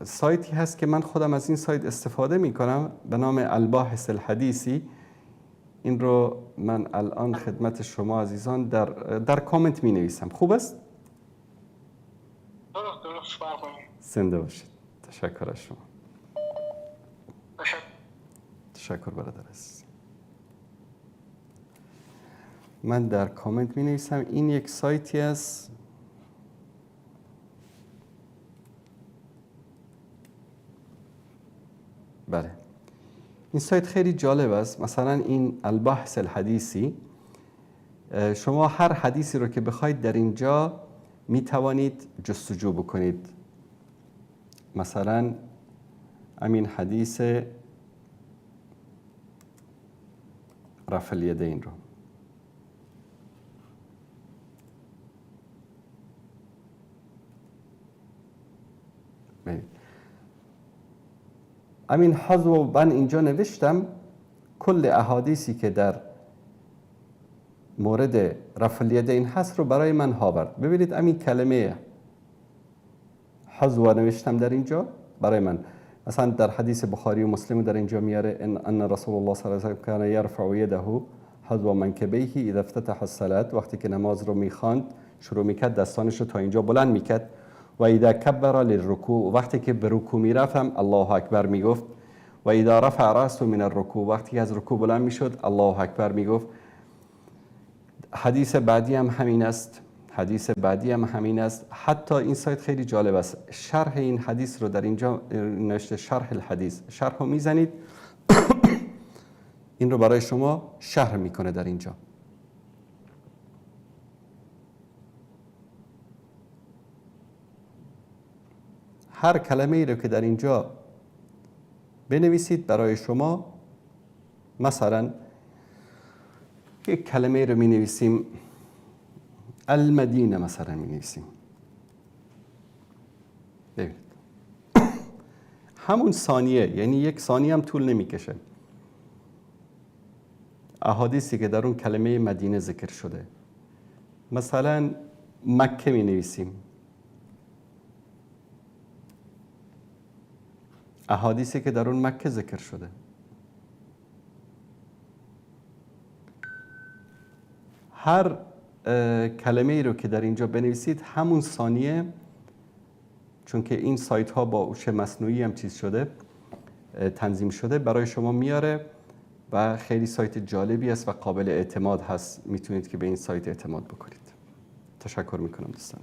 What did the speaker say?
سایتی هست که من خودم از این سایت استفاده می کنم به نام الباحث الحدیثی. این رو من الان خدمت شما عزیزان در کامنت می نویسم. خوب است؟ درست فرمایید. زنده باشید. تشکر از شما. تشکر برادر عزیز. من در کامنت می نویسم این یک سایتی است بله این سایت خیلی جالب است. مثلا این الباحث الحدیثی، شما هر حدیثی رو که بخواید در اینجا می توانید جستجو بکنید. مثلا همین حدیث رفع الیدین رو ببینید. همین حظو من اینجا نوشتم کل احادیثی که در مورد رفع الیدین هست رو برای من آورد. ببینید همین کلمه حظو نوشتم در اینجا برای من. مثلا در حدیث بخاری و مسلم در اینجا میاره ان رسول الله صلی الله علیه و کان یرفع یده حذو منکبیه اذا افتتح الصلاه، وقتی که نماز رو میخواند شروع میکرد دستانش رو تا اینجا بلند میکرد. و اذا کبر للرکوع، وقتی که به رکوع میرفت هم الله اکبر میگفت. و اذا رفع راسه من الرکوع، وقتی از رکوع بلند میشد الله اکبر میگفت. حدیث بعدی هم همین است. حتی این سایت خیلی جالب است. شرح این حدیث رو در اینجا نوشته شرح الحدیث. شرح رو میزنید این رو برای شما شرح میکنه در اینجا. هر کلمه ای رو که در اینجا بنویسید برای شما، مثلا یک کلمه رو می نویسیم المدینه مثلا می نویسیم. ببینید همون ثانیه، یعنی یک ثانیه هم طول نمی کشه، احادیثی که در اون کلمه مدینه ذکر شده. مثلا مکه می نویسیم، احادیثی که در اون مکه ذکر شده. هر کلمه ای رو که در اینجا بنویسید همون ثانیه، چون که این سایت ها با هوش مصنوعی هم چیز شده، تنظیم شده، برای شما میاره و خیلی سایت جالبی است و قابل اعتماد هست. میتونید که به این سایت اعتماد بکنید. تشکر میکنم دوستان.